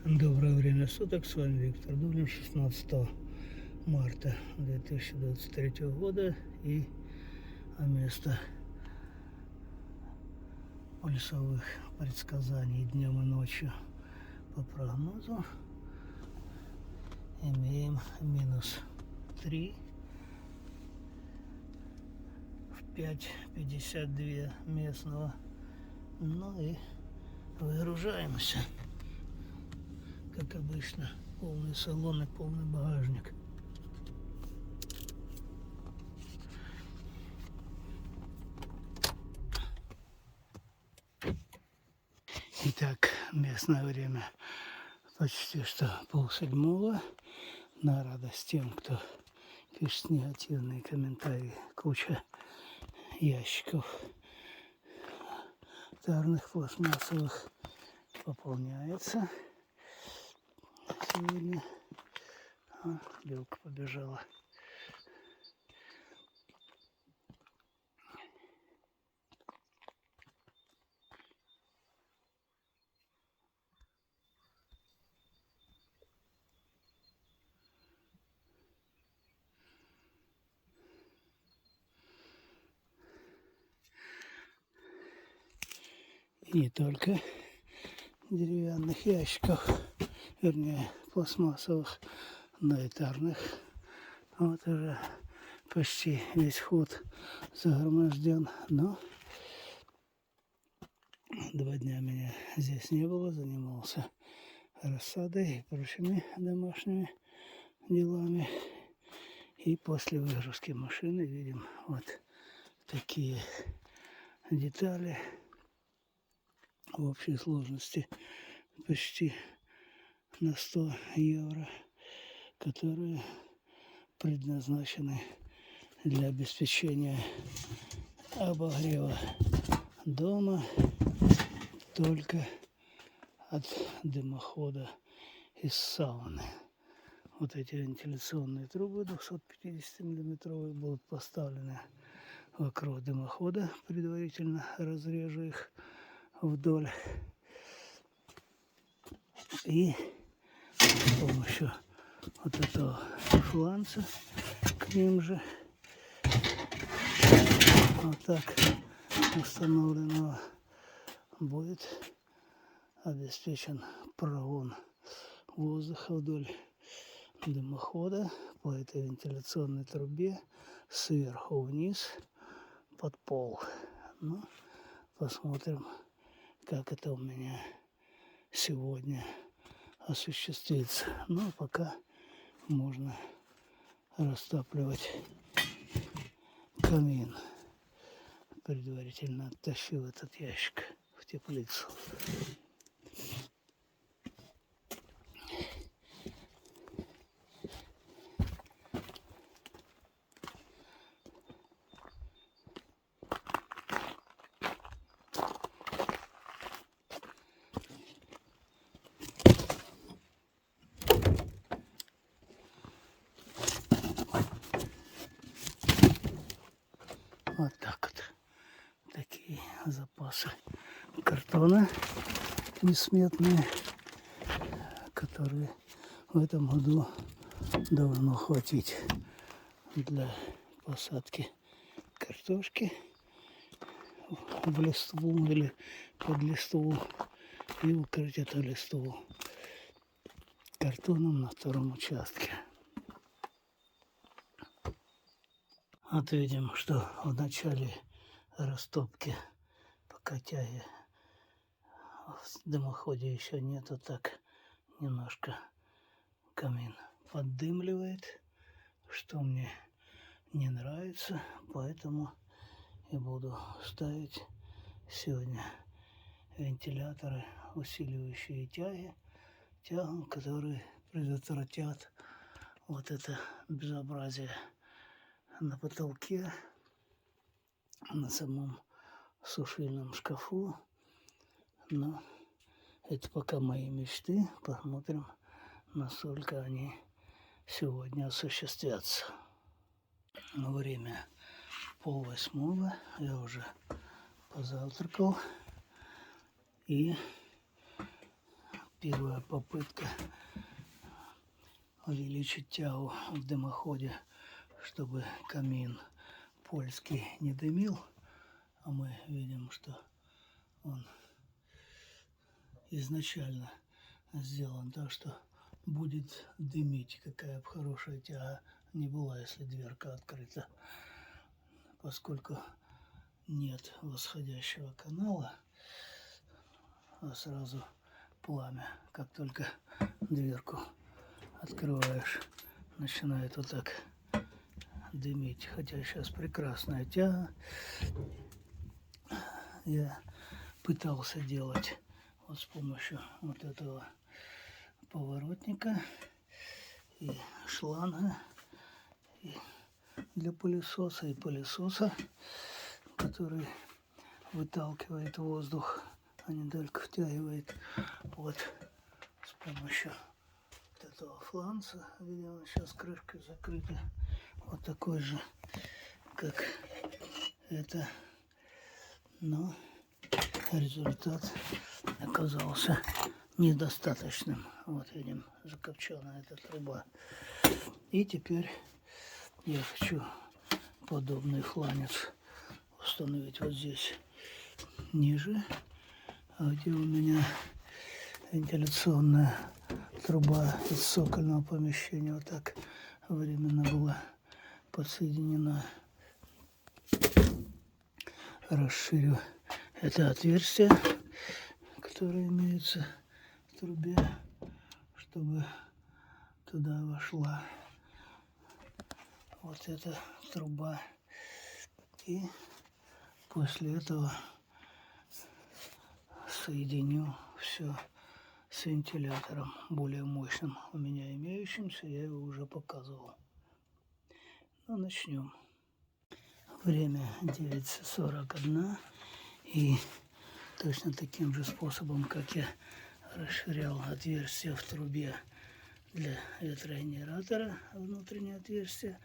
Доброе время суток, с вами Виктор Дулин, 16 марта 2023 года, и место полюсовых предсказаний днем и ночью по прогнозу имеем -3 в 5:52 местного. Ну и выгружаемся, как обычно, полный салон и полный багажник. Итак, местное время почти что 6:30. На радость тем, кто пишет негативные комментарии. Куча ящиков тарных пластмассовых пополняется сегодня. Белка побежала. И не только деревянных ящиков, вернее пластмассовых, но и тарных. Вот уже почти весь вход загроможден, но 2 дня меня здесь не было, занимался рассадой и прочими домашними делами. И после выгрузки машины видим вот такие детали в общей сложности почти на 100 евро, которые предназначены для обеспечения обогрева дома только от дымохода из сауны. Вот эти вентиляционные трубы 250-миллиметровые будут поставлены вокруг дымохода. Предварительно разрежу их вдоль. И с помощью вот этого фланца к ним же вот так установленного будет обеспечен прогон воздуха вдоль дымохода по этой вентиляционной трубе сверху вниз под пол. Ну, посмотрим, как это у меня сегодня осуществится. Ну, а пока можно растапливать камин. Предварительно оттащил этот ящик в теплицу. Вот так вот. Такие запасы картона несметные, которые в этом году должно хватить для посадки картошки в листву или под листву и укрыть эту листву картоном на втором участке. Вот видим, что в начале растопки, пока тяги в дымоходе еще нету, так немножко камин поддымливает, что мне не нравится, поэтому и буду ставить сегодня вентиляторы, усиливающие тягу, которые предотвратят вот это безобразие на потолке, на самом сушильном шкафу. Но это пока мои мечты. Посмотрим, насколько они сегодня осуществятся. Время 7:30. Я уже позавтракал. И Первая попытка увеличить тягу в дымоходе, чтобы камин польский не дымил. А мы видим, что он изначально сделан так, что будет дымить. Какая бы хорошая тяга не была, если дверка открыта. Поскольку нет восходящего канала, а сразу пламя, как только дверку открываешь, начинает вот так дымить. Хотя сейчас прекрасная тяга. Я пытался делать вот с помощью вот этого поворотника и шланга и для пылесоса, и пылесоса, который выталкивает воздух, а не только втягивает. Вот с помощью вот этого фланца, видимо, сейчас крышка закрыта, вот такой же, как это, но результат оказался недостаточным. Вот видим, закопченная эта труба. И теперь я хочу подобный фланец установить вот здесь ниже, где у меня вентиляционная труба из цокольного помещения вот так временно была подсоединена. Расширю это отверстие, которое имеется в трубе, чтобы туда вошла вот эта труба. И после этого соединю все с вентилятором более мощным у меня имеющимся. Я его уже показывал. Ну, начнем. Время 9:41. И точно таким же способом, как я расширял отверстие в трубе для ветрогенератора, внутреннее отверстие,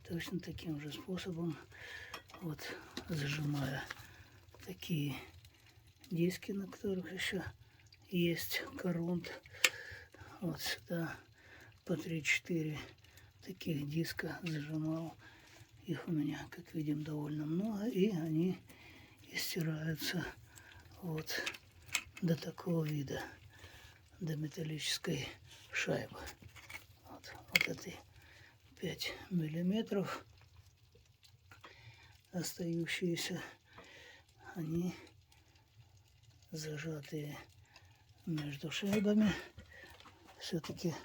точно таким же способом, вот зажимая такие диски, на которых еще есть корунд, вот сюда по 3-4 таких диска зажимал. Их у меня, как видим, довольно много, и они стираются вот до такого вида, до металлической шайбы. Вот эти 5 миллиметров остающиеся, они зажатые между шайбами, все-таки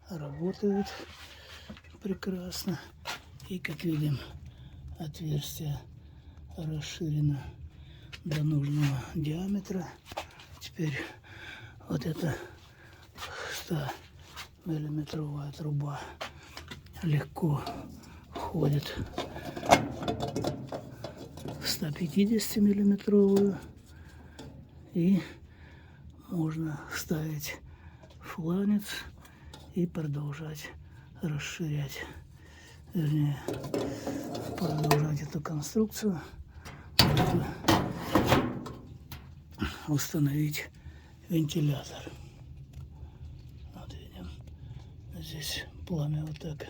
работают прекрасно. И, как видим, отверстие расширено до нужного диаметра. Теперь вот эта 100-миллиметровая труба легко входит в 150-миллиметровую, и можно вставить фланец и продолжать расширять, вернее, продолжать эту конструкцию, чтобы установить вентилятор. Вот видим, здесь пламя вот так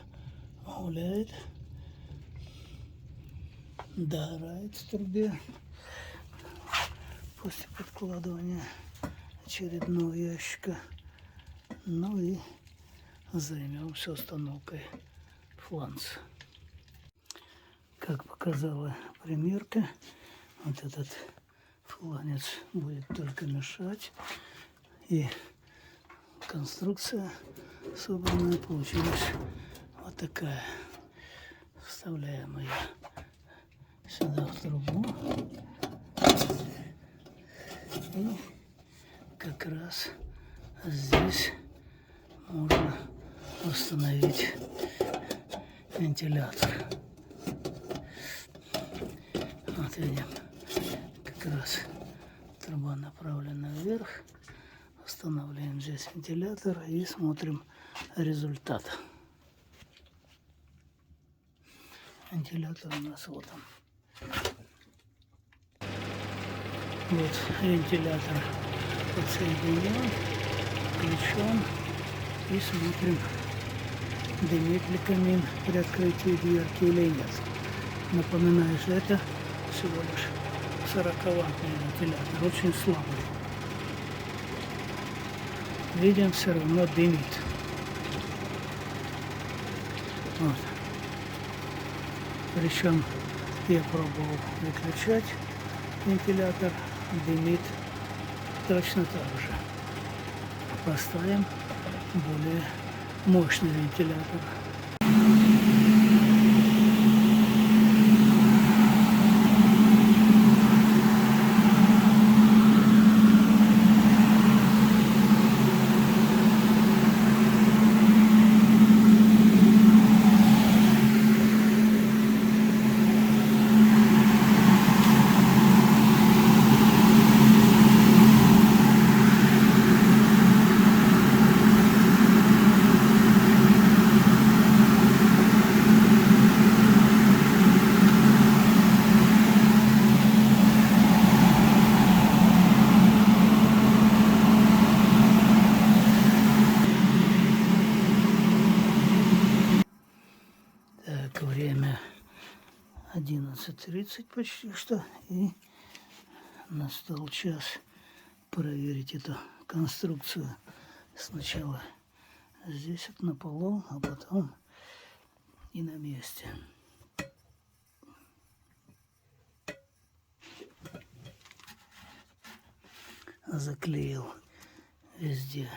гуляет, догорает в трубе после подкладывания очередного ящика. Ну и займемся установкой фланца. Как показала примерка, вот этот фланец будет только мешать, и конструкция собранная получилась вот такая. Вставляем ее сюда в трубу, и как раз здесь можно установить вентилятор. Вот видим, как раз труба направлена вверх. Устанавливаем здесь вентилятор и смотрим результат. Вентилятор у нас вот он. Вот вентилятор подсоединен, включен и смотрим, дымит ли камин при открытии дверки или нет. Напоминаю, что это всего лишь 40-ваттный вентилятор, очень слабый. Видим, все равно дымит. Вот. Причем я пробовал выключать вентилятор, дымит точно так же. Поставим более мощный вентилятор. Так, время 11:30 почти что, и настал час проверить эту конструкцию. Сначала здесь вот на полу, а потом и на месте. Заклеил везде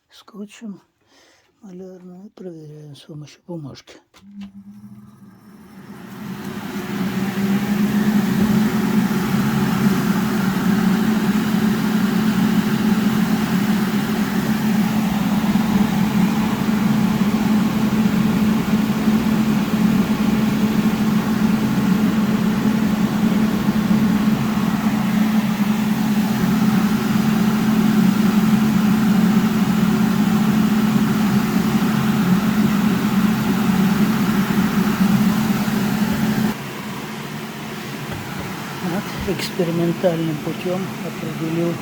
скотчем малярным и проверяем с помощью бумажки. Экспериментальным путем определил,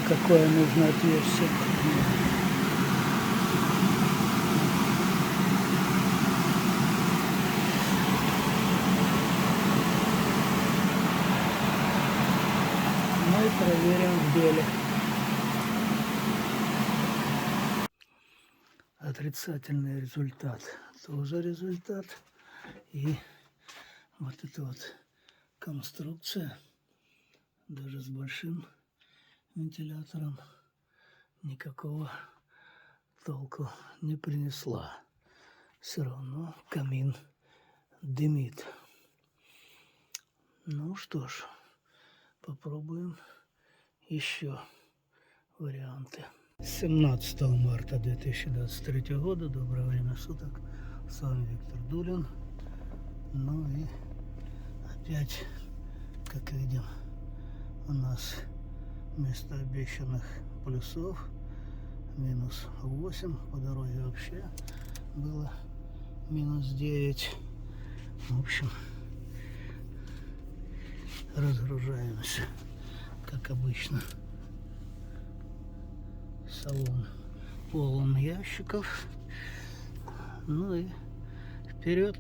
какое нужно отверстие. Ну и проверим в деле. Отрицательный результат. Тоже результат. И вот эта вот конструкция, даже с большим вентилятором, никакого толку не принесла. Все равно камин дымит. Ну что ж, попробуем еще варианты. 17 марта 2023 года. Доброе время суток. С вами Виктор Дулин. Ну и опять, как видим, у нас вместо обещанных плюсов минус 8. По дороге вообще было минус 9. В общем, разгружаемся, как обычно. Салон полон ящиков. Ну и вперед.